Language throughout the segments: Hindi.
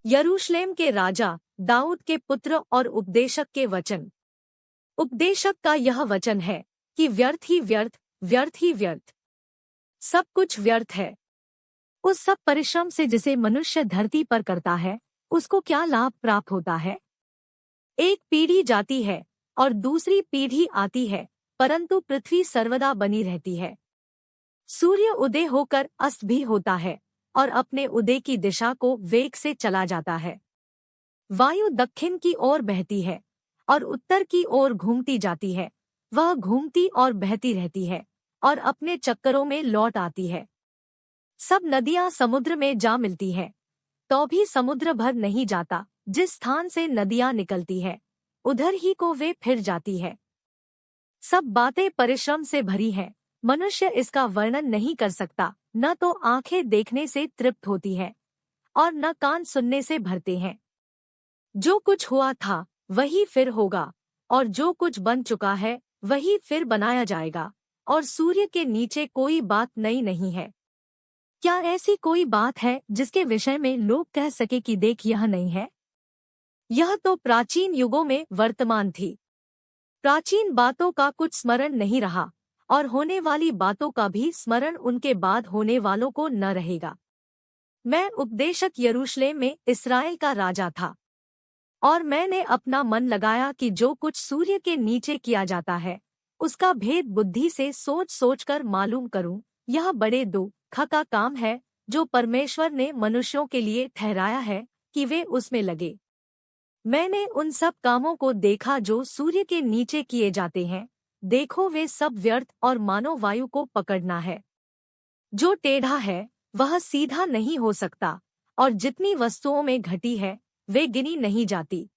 यरूशलेम के राजा दाऊद के पुत्र और उपदेशक के वचन। उपदेशक का यह वचन है कि व्यर्थ ही व्यर्थ, व्यर्थ ही व्यर्थ, सब कुछ व्यर्थ है। उस सब परिश्रम से जिसे मनुष्य धरती पर करता है, उसको क्या लाभ प्राप्त होता है? एक पीढ़ी जाती है और दूसरी पीढ़ी आती है, परंतु पृथ्वी सर्वदा बनी रहती है। सूर्य उदय होकर अस्त भी होता है और अपने उदय की दिशा को वेग से चला जाता है। वायु दक्षिण की ओर बहती है और उत्तर की ओर घूमती जाती है। वह घूमती और बहती रहती है और अपने चक्करों में लौट आती है। सब नदियां समुद्र में जा मिलती हैं, तो भी समुद्र भर नहीं जाता। जिस स्थान से नदियां निकलती है, उधर ही को वे फिर जाती है। सब बातें परिश्रम से भरी हैं, मनुष्य इसका वर्णन नहीं कर सकता। न तो आंखें देखने से तृप्त होती हैं और न कान सुनने से भरते हैं। जो कुछ हुआ था वही फिर होगा, और जो कुछ बन चुका है वही फिर बनाया जाएगा, और सूर्य के नीचे कोई बात नई नहीं है। क्या ऐसी कोई बात है जिसके विषय में लोग कह सके कि देख यह नहीं है? यह तो प्राचीन युगों में वर्तमान थी। प्राचीन बातों का कुछ स्मरण नहीं रहा, और होने वाली बातों का भी स्मरण उनके बाद होने वालों को न रहेगा। मैं उपदेशक यरूशलेम में इस्राएल का राजा था, और मैंने अपना मन लगाया कि जो कुछ सूर्य के नीचे किया जाता है, उसका भेद बुद्धि से सोच सोचकर मालूम करूं। यह बड़े दुख का काम है जो परमेश्वर ने मनुष्यों के लिए ठहराया है कि वे उसमें लगे। मैंने उन सब कामों को देखा जो सूर्य के नीचे किए जाते हैं। देखो, वे सब व्यर्थ और मानो वायु को पकड़ना है। जो टेढ़ा है वह सीधा नहीं हो सकता, और जितनी वस्तुओं में घटी है वे गिनी नहीं जाती।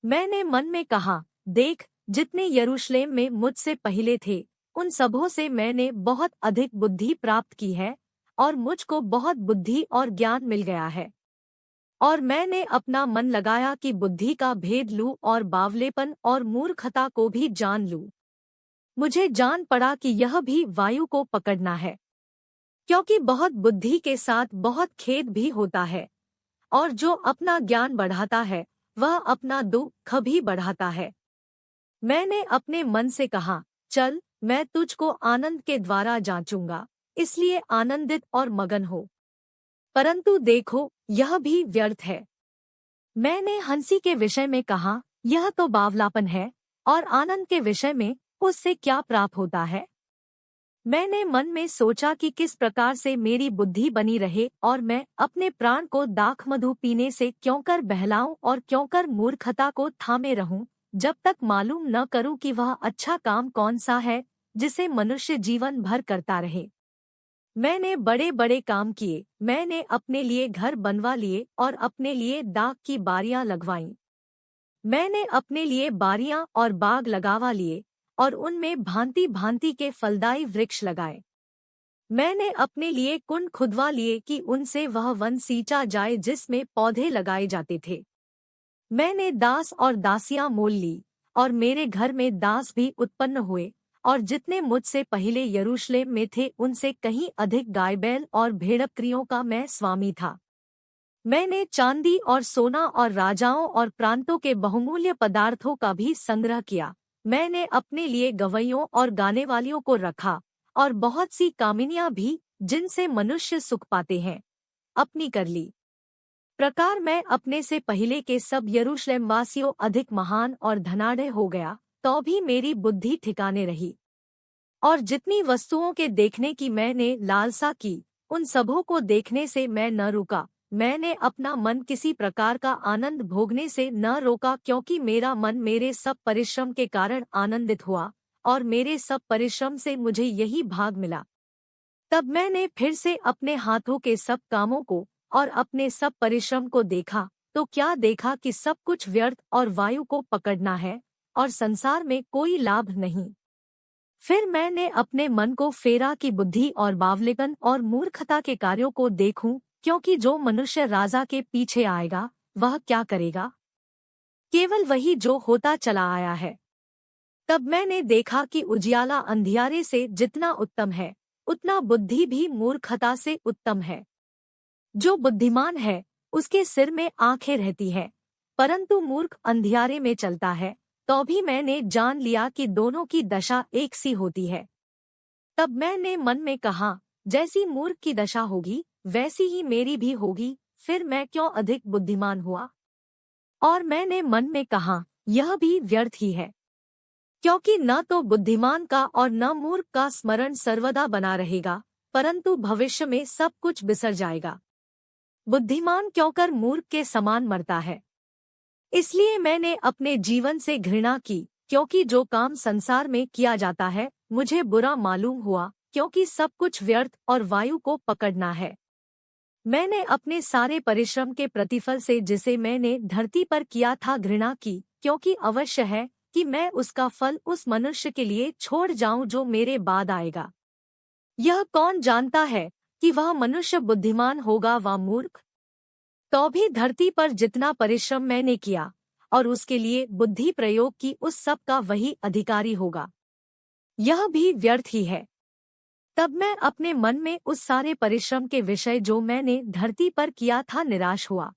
मैंने मन में कहा, देख, जितने यरूशलेम में मुझसे पहले थे उन सबों से मैंने बहुत अधिक बुद्धि प्राप्त की है, और मुझको बहुत बुद्धि और ज्ञान मिल गया है। और मैंने अपना मन लगाया कि बुद्धि का भेद लूं और बावलेपन और मूर्खता को भी जान लूं। मुझे जान पड़ा कि यह भी वायु को पकड़ना है, क्योंकि बहुत बुद्धि के साथ बहुत खेद भी होता है, और जो अपना ज्ञान बढ़ाता है वह अपना दुख भी बढ़ाता है। मैंने अपने मन से कहा, चल, मैं तुझको आनंद के द्वारा जांचूंगा, इसलिए आनंदित और मगन हो। परंतु देखो, यह भी व्यर्थ है। मैंने हंसी के विषय में कहा, यह तो बावलापन है, और आनंद के विषय में उससे क्या प्राप्त होता है? मैंने मन में सोचा कि किस प्रकार से मेरी बुद्धि बनी रहे, और मैं अपने प्राण को दाख मधु पीने से क्यों कर बहलाऊं और क्यों कर मूर्खता को थामे रहूं, जब तक मालूम न करूं कि वह अच्छा काम कौन सा है जिसे मनुष्य जीवन भर करता रहे। मैंने बड़े बड़े काम किए। मैंने अपने लिए घर बनवा लिए और अपने लिए दाख की बारियां लगवाईं। मैंने अपने लिए बारियां और बाग लगावा लिए और उनमें भांति भांति के फलदायी वृक्ष लगाए। मैंने अपने लिए कुंड खुदवा लिए कि उनसे वह वन सींचा जाए जिसमें पौधे लगाए जाते थे। मैंने दास और दासियां मोल ली, और मेरे घर में दास भी उत्पन्न हुए, और जितने मुझसे पहले यरूशलेम में थे उनसे कहीं अधिक गाय बैल और भेड़बकरियों का मैं स्वामी था। मैंने चांदी और सोना और राजाओं और प्रांतों के बहुमूल्य पदार्थों का भी संग्रह किया। मैंने अपने लिए गवैयों और गाने वालियों को रखा, और बहुत सी कामिनियां भी जिनसे मनुष्य सुख पाते हैं अपनी कर ली। प्रकार मैं अपने से पहले के सब यरूशलेम वासियों अधिक महान और धनाढ़ हो गया, तो भी मेरी बुद्धि ठिकाने रही। और जितनी वस्तुओं के देखने की मैंने लालसा की, उन सबों को देखने से मैं न रुका। मैंने अपना मन किसी प्रकार का आनंद भोगने से न रोका, क्योंकि मेरा मन मेरे सब परिश्रम के कारण आनंदित हुआ, और मेरे सब परिश्रम से मुझे यही भाग मिला। तब मैंने फिर से अपने हाथों के सब कामों को और अपने सब परिश्रम को देखा, तो क्या देखा कि सब कुछ व्यर्थ और वायु को पकड़ना है, और संसार में कोई लाभ नहीं। फिर मैंने अपने मन को फेरा कि बुद्धि और बावलेपन और मूर्खता के कार्यों को देखूं, क्योंकि जो मनुष्य राजा के पीछे आएगा वह क्या करेगा? केवल वही जो होता चला आया है। तब मैंने देखा कि उजियाला अंधियारे से जितना उत्तम है, उतना बुद्धि भी मूर्खता से उत्तम है। जो बुद्धिमान है उसके सिर में आंखें रहती है, परंतु मूर्ख अंधियारे में चलता है। तो भी मैंने जान लिया कि दोनों की दशा एक सी होती है। तब मैंने मन में कहा, जैसी मूर्ख की दशा होगी वैसी ही मेरी भी होगी, फिर मैं क्यों अधिक बुद्धिमान हुआ। और मैंने मन में कहा, यह भी व्यर्थ ही है, क्योंकि न तो बुद्धिमान का और न मूर्ख का स्मरण सर्वदा बना रहेगा, परंतु भविष्य में सब कुछ बिसर जाएगा। बुद्धिमान क्यों कर मूर्ख के समान मरता है। इसलिए मैंने अपने जीवन से घृणा की, क्योंकि जो काम संसार में किया जाता है मुझे बुरा मालूम हुआ, क्योंकि सब कुछ व्यर्थ और वायु को पकड़ना है। मैंने अपने सारे परिश्रम के प्रतिफल से जिसे मैंने धरती पर किया था घृणा की, क्योंकि अवश्य है कि मैं उसका फल उस मनुष्य के लिए छोड़ जाऊं जो मेरे बाद आएगा। यह कौन जानता है कि वह मनुष्य बुद्धिमान होगा व मूर्ख। तो भी धरती पर जितना परिश्रम मैंने किया और उसके लिए बुद्धि प्रयोग की, उस सब का वही अधिकारी होगा। यह भी व्यर्थ ही है। तब मैं अपने मन में उस सारे परिश्रम के विषय जो मैंने धरती पर किया था निराश हुआ,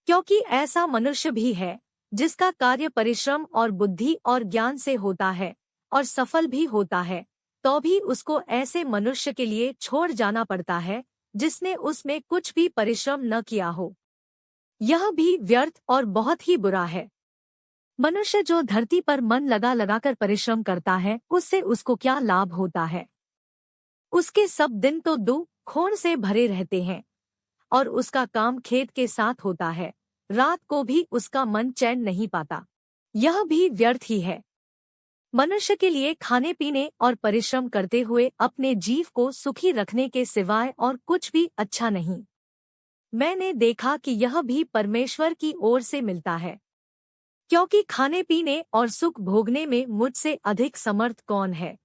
क्योंकि ऐसा मनुष्य भी है जिसका कार्य परिश्रम और बुद्धि और ज्ञान से होता है और सफल भी होता है, तो भी उसको ऐसे मनुष्य के लिए छोड़ जाना पड़ता है जिसने उसमें कुछ भी परिश्रम न किया हो। यह भी व्यर्थ और बहुत ही बुरा है। मनुष्य जो धरती पर मन लगा लगाकर परिश्रम करता है, उससे उसको क्या लाभ होता है। उसके सब दिन तो दुख खोड़ से भरे रहते हैं और उसका काम खेत के साथ होता है, रात को भी उसका मन चैन नहीं पाता। यह भी व्यर्थ ही है। मनुष्य के लिए खाने पीने और परिश्रम करते हुए अपने जीव को सुखी रखने के सिवाय और कुछ भी अच्छा नहीं। मैंने देखा कि यह भी परमेश्वर की ओर से मिलता है, क्योंकि खाने पीने और सुख भोगने में मुझसे अधिक समर्थ कौन है।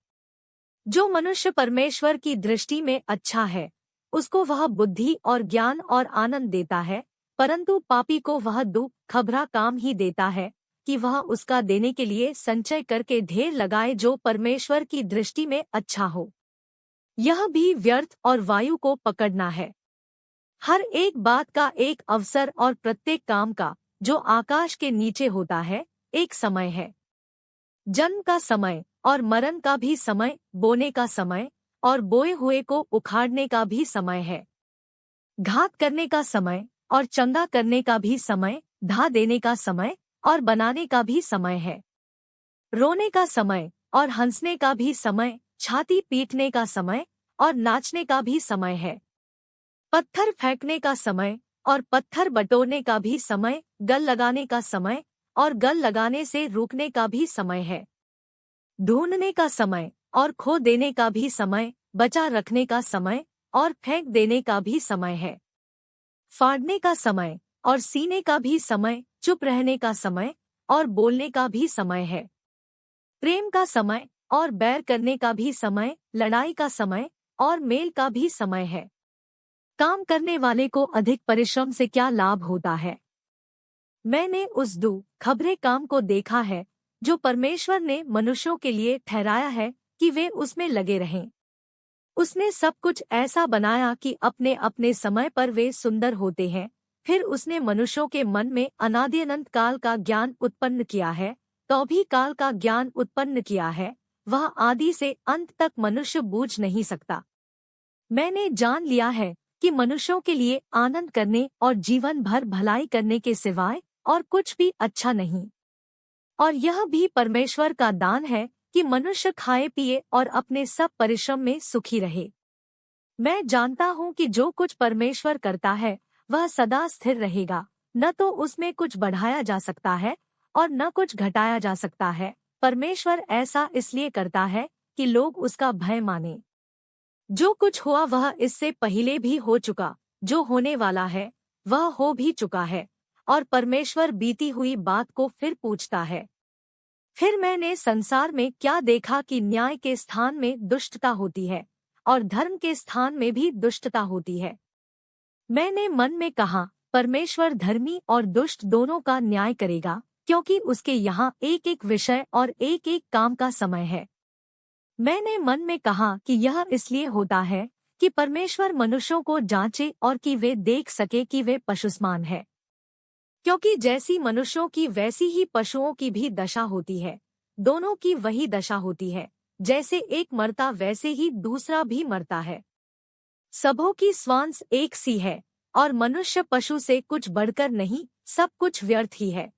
जो मनुष्य परमेश्वर की दृष्टि में अच्छा है उसको वह बुद्धि और ज्ञान और आनंद देता है, परंतु पापी को वह दुख खबरा काम ही देता है कि वह उसका देने के लिए संचय करके ढेर लगाए जो परमेश्वर की दृष्टि में अच्छा हो। यह भी व्यर्थ और वायु को पकड़ना है। हर एक बात का एक अवसर और प्रत्येक काम का जो आकाश के नीचे होता है एक समय है। जन्म का समय और मरण का भी समय, बोने का समय और बोए हुए को उखाड़ने का भी समय है, घात करने का समय और चंगा करने का भी समय, ढा देने का समय और बनाने का भी समय है, रोने का समय और हंसने का भी समय, छाती पीटने का समय और नाचने का भी समय है, पत्थर फेंकने का समय और पत्थर बटोरने का भी समय, गल लगाने का समय और गल लगाने से रुकने का भी समय है, ढूंढने का समय और खो देने का भी समय, बचा रखने का समय और फेंक देने का भी समय है, फाड़ने का समय और सीने का भी समय, चुप रहने का समय और बोलने का भी समय है, प्रेम का समय और बैर करने का भी समय, लड़ाई का समय और मेल का भी समय है। काम करने वाले को अधिक परिश्रम से क्या लाभ होता है। मैंने उस दो खबरे काम को देखा है जो परमेश्वर ने मनुष्यों के लिए ठहराया है कि वे उसमें लगे रहें। उसने सब कुछ ऐसा बनाया कि अपने अपने समय पर वे सुंदर होते हैं। फिर उसने मनुष्यों के मन में अनादि अनंत काल का ज्ञान उत्पन्न किया है, तो भी काल का ज्ञान उत्पन्न किया है, वह आदि से अंत तक मनुष्य बूझ नहीं सकता। मैंने जान लिया है कि मनुष्यों के लिए आनंद करने और जीवन भर भलाई करने के सिवाय और कुछ भी अच्छा नहीं। और यह भी परमेश्वर का दान है कि मनुष्य खाए पिए और अपने सब परिश्रम में सुखी रहे। मैं जानता हूँ कि जो कुछ परमेश्वर करता है वह सदा स्थिर रहेगा, न तो उसमें कुछ बढ़ाया जा सकता है और न कुछ घटाया जा सकता है। परमेश्वर ऐसा इसलिए करता है कि लोग उसका भय माने। जो कुछ हुआ वह इससे पहले भी हो चुका, जो होने वाला है वह हो भी चुका है, और परमेश्वर बीती हुई बात को फिर पूछता है। फिर मैंने संसार में क्या देखा कि न्याय के स्थान में दुष्टता होती है और धर्म के स्थान में भी दुष्टता होती है। मैंने मन में कहा, परमेश्वर धर्मी और दुष्ट दोनों का न्याय करेगा, क्योंकि उसके यहाँ एक एक विषय और एक एक काम का समय है। मैंने मन में कहा कि यह इसलिए होता है कि परमेश्वर मनुष्यों को जांचे और कि वे देख सके कि वे पशुसमान है। क्योंकि जैसी मनुष्यों की वैसी ही पशुओं की भी दशा होती है, दोनों की वही दशा होती है, जैसे एक मरता वैसे ही दूसरा भी मरता है। सबों की स्वांस एक सी है और मनुष्य पशु से कुछ बढ़कर नहीं, सब कुछ व्यर्थ ही है।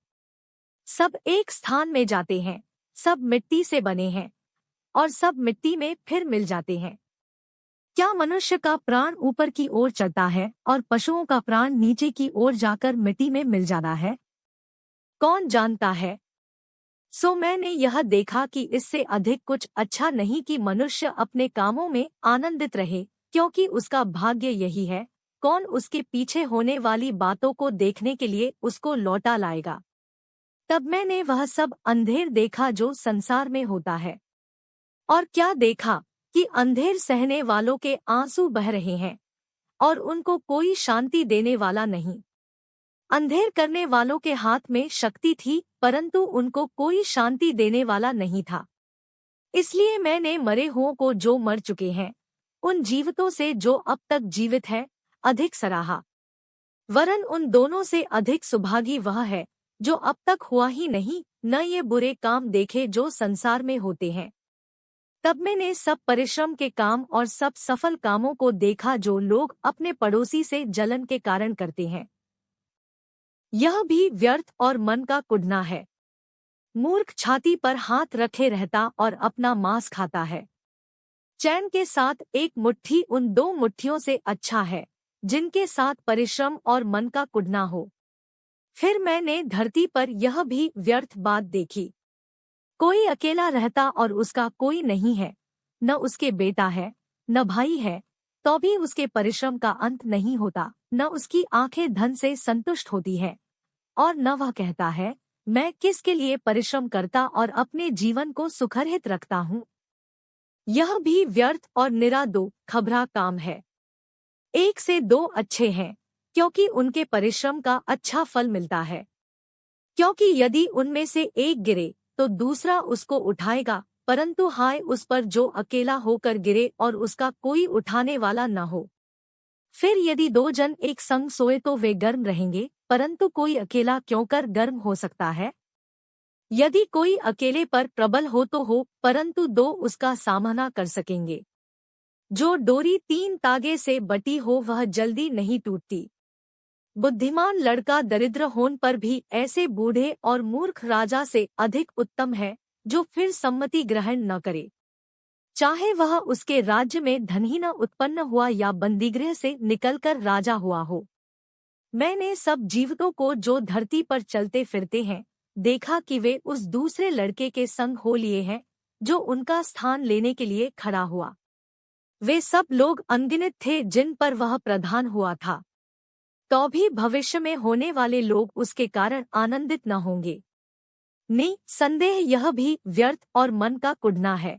सब एक स्थान में जाते हैं, सब मिट्टी से बने हैं और सब मिट्टी में फिर मिल जाते हैं। क्या मनुष्य का प्राण ऊपर की ओर चढ़ता है और पशुओं का प्राण नीचे की ओर जाकर मिट्टी में मिल जाता है? कौन जानता है? सो मैंने यह देखा कि इससे अधिक कुछ अच्छा नहीं कि मनुष्य अपने कामों में आनंदित रहे, क्योंकि उसका भाग्य यही है। कौन उसके पीछे होने वाली बातों को देखने के लिए उसको लौटा लाएगा? तब मैंने वह सब अंधेर देखा जो संसार में होता है। और क्या देखा कि अंधेर सहने वालों के आंसू बह रहे हैं और उनको कोई शांति देने वाला नहीं। अंधेर करने वालों के हाथ में शक्ति थी, परंतु उनको कोई शांति देने वाला नहीं था। इसलिए मैंने मरे हुओं को जो मर चुके हैं, उन जीवितों से जो अब तक जीवित है, अधिक सराहा। वरन उन दोनों से अधिक सुभागी वह है जो अब तक हुआ ही नहीं, न ये बुरे काम देखे जो संसार में होते हैं। तब मैंने सब परिश्रम के काम और सब सफल कामों को देखा जो लोग अपने पड़ोसी से जलन के कारण करते हैं। यह भी व्यर्थ और मन का कुढ़ना है। मूर्ख छाती पर हाथ रखे रहता और अपना मांस खाता है। चैन के साथ एक मुट्ठी उन दो मुट्ठियों से अच्छा है, जिनके साथ परिश्रम और मन का कुढ़ना हो। फिर मैंने धरती पर यह भी व्यर्थ बात देखी। कोई अकेला रहता और उसका कोई नहीं है, न उसके बेटा है, न भाई है, तो भी उसके परिश्रम का अंत नहीं होता, न उसकी आंखें धन से संतुष्ट होती है, और न वह कहता है, मैं किसके लिए परिश्रम करता और अपने जीवन को सुखरहित रखता हूँ। यह भी व्यर्थ और निरा दो खबरा काम है। एक से दो अच्छे हैं, क्योंकि उनके परिश्रम का अच्छा फल मिलता है। क्योंकि यदि उनमें से एक गिरे तो दूसरा उसको उठाएगा, परंतु हाय उस पर जो अकेला होकर गिरे और उसका कोई उठाने वाला न हो। फिर यदि दो जन एक संग सोए तो वे गर्म रहेंगे, परंतु कोई अकेला क्यों कर गर्म हो सकता है? यदि कोई अकेले पर प्रबल हो तो हो, परंतु दो उसका सामना कर सकेंगे। जो डोरी तीन तागे से बटी हो वह जल्दी नहीं टूटती। बुद्धिमान लड़का दरिद्र होने पर भी ऐसे बूढ़े और मूर्ख राजा से अधिक उत्तम है, जो फिर सम्मति ग्रहण न करे, चाहे वह उसके राज्य में धनहीन उत्पन्न हुआ या बंदीगृह से निकलकर राजा हुआ हो। मैंने सब जीवितों को जो धरती पर चलते फिरते हैं देखा कि वे उस दूसरे लड़के के संग हो लिए हैं, जो उनका स्थान लेने के लिए खड़ा हुआ। वे सब लोग अनगिनत थे जिन पर वह प्रधान हुआ था, तो भी भविष्य में होने वाले लोग उसके कारण आनंदित न होंगे। निसंदेह यह भी व्यर्थ और मन का कुढ़ना है।